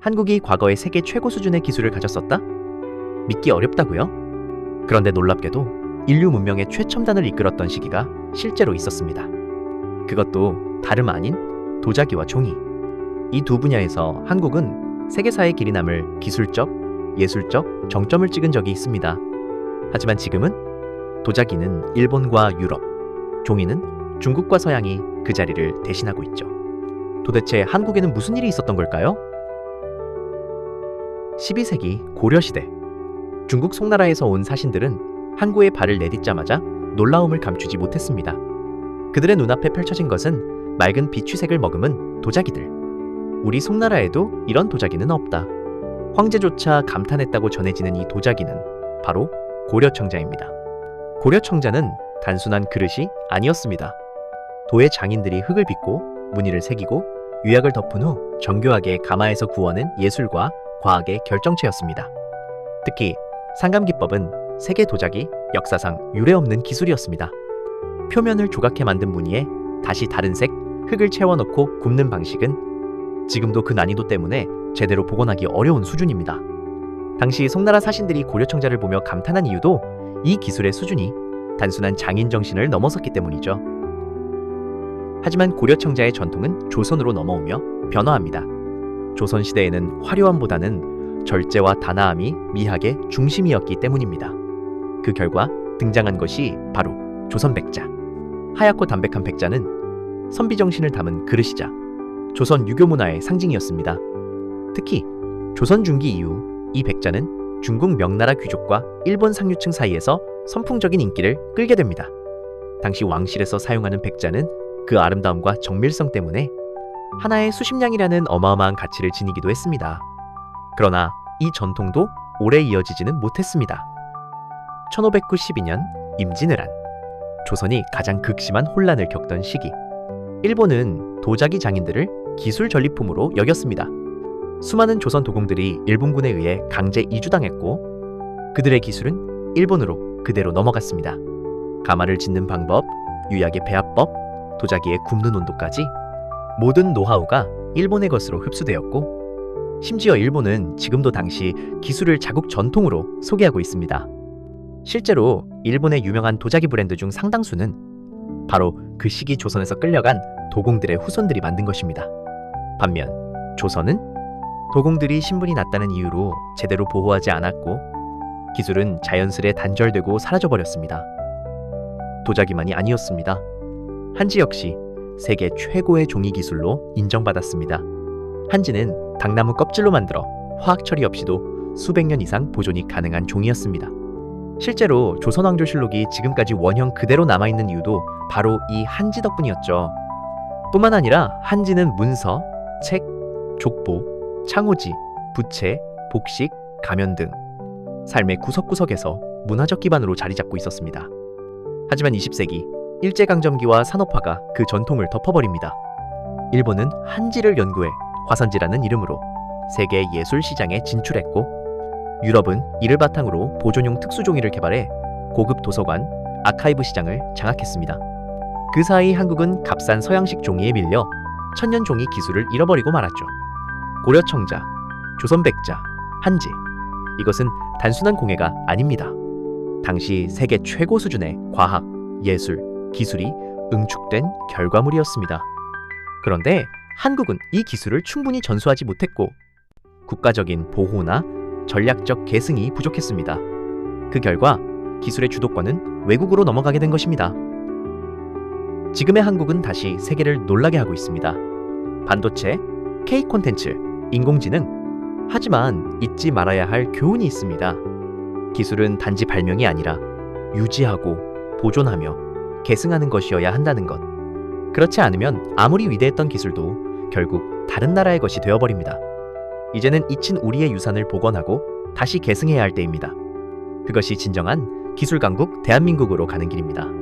한국이 과거에 세계 최고 수준의 기술을 가졌었다? 믿기 어렵다고요? 그런데 놀랍게도 인류 문명의 최첨단을 이끌었던 시기가 실제로 있었습니다. 그것도 다름 아닌 도자기와 종이. 이 두 분야에서 한국은 세계사의 길이 남을 기술적, 예술적 정점을 찍은 적이 있습니다. 하지만 지금은 도자기는 일본과 유럽, 종이는 중국과 서양이 그 자리를 대신하고 있죠. 도대체 한국에는 무슨 일이 있었던 걸까요? 12세기 고려시대, 중국 송나라에서 온 사신들은 항구에 발을 내딛자마자 놀라움을 감추지 못했습니다. 그들의 눈앞에 펼쳐진 것은 맑은 비취색을 머금은 도자기들. 우리 송나라에도 이런 도자기는 없다. 황제조차 감탄했다고 전해지는 이 도자기는 바로 고려청자입니다. 고려청자는 단순한 그릇이 아니었습니다. 도의 장인들이 흙을 빚고 무늬를 새기고 유약을 덮은 후 정교하게 가마에서 구워낸 예술과 과학의 결정체였습니다. 특히 상감기법은 세계 도자기 역사상 유례없는 기술이었습니다. 표면을 조각해 만든 무늬에 다시 다른 색 흙을 채워넣고 굽는 방식은 지금도 그 난이도 때문에 제대로 복원하기 어려운 수준입니다. 당시 송나라 사신들이 고려청자를 보며 감탄한 이유도 이 기술의 수준이 단순한 장인 정신을 넘어섰기 때문이죠. 하지만 고려청자의 전통은 조선으로 넘어오며 변화합니다. 조선시대에는 화려함보다는 절제와 단아함이 미학의 중심이었기 때문입니다. 그 결과 등장한 것이 바로 조선백자. 하얗고 담백한 백자는 선비정신을 담은 그릇이자 조선 유교문화의 상징이었습니다. 특히 조선 중기 이후 이 백자는 중국 명나라 귀족과 일본 상류층 사이에서 선풍적인 인기를 끌게 됩니다. 당시 왕실에서 사용하는 백자는 그 아름다움과 정밀성 때문에 하나에 수십 냥이라는 어마어마한 가치를 지니기도 했습니다. 그러나 이 전통도 오래 이어지지는 못했습니다. 1592년 임진왜란, 조선이 가장 극심한 혼란을 겪던 시기, 일본은 도자기 장인들을 기술 전리품으로 여겼습니다. 수많은 조선 도공들이 일본군에 의해 강제 이주당했고 그들의 기술은 일본으로 그대로 넘어갔습니다. 가마를 짓는 방법, 유약의 배합법, 도자기의 굽는 온도까지 모든 노하우가 일본의 것으로 흡수되었고 심지어 일본은 지금도 당시 기술을 자국 전통으로 소개하고 있습니다. 실제로 일본의 유명한 도자기 브랜드 중 상당수는 바로 그 시기 조선에서 끌려간 도공들의 후손들이 만든 것입니다. 반면 조선은 도공들이 신분이 낮다는 이유로 제대로 보호하지 않았고 기술은 자연스레 단절되고 사라져버렸습니다. 도자기만이 아니었습니다. 한지 역시 세계 최고의 종이 기술로 인정받았습니다. 한지는 당나무 껍질로 만들어 화학 처리 없이도 수백 년 이상 보존이 가능한 종이였습니다. 실제로 조선왕조실록이 지금까지 원형 그대로 남아있는 이유도 바로 이 한지 덕분이었죠. 뿐만 아니라 한지는 문서, 책, 족보, 창호지, 부채, 복식, 가면 등 삶의 구석구석에서 문화적 기반으로 자리 잡고 있었습니다. 하지만 20세기 일제강점기와 산업화가 그 전통을 덮어버립니다. 일본은 한지를 연구해 화선지라는 이름으로 세계 예술 시장에 진출했고 유럽은 이를 바탕으로 보존용 특수종이를 개발해 고급 도서관, 아카이브 시장을 장악했습니다. 그 사이 한국은 값싼 서양식 종이에 밀려 천년 종이 기술을 잃어버리고 말았죠. 고려청자, 조선백자, 한지, 이것은 단순한 공예가 아닙니다. 당시 세계 최고 수준의 과학, 예술, 기술이 응축된 결과물이었습니다. 그런데 한국은 이 기술을 충분히 전수하지 못했고 국가적인 보호나 전략적 계승이 부족했습니다. 그 결과 기술의 주도권은 외국으로 넘어가게 된 것입니다. 지금의 한국은 다시 세계를 놀라게 하고 있습니다. 반도체, K 콘텐츠, 인공지능. 하지만 잊지 말아야 할 교훈이 있습니다. 기술은 단지 발명이 아니라 유지하고 보존하며 계승하는 것이어야 한다는 것. 그렇지 않으면 아무리 위대했던 기술도 결국 다른 나라의 것이 되어버립니다. 이제는 잊힌 우리의 유산을 복원하고 다시 계승해야 할 때입니다. 그것이 진정한 기술 강국 대한민국으로 가는 길입니다.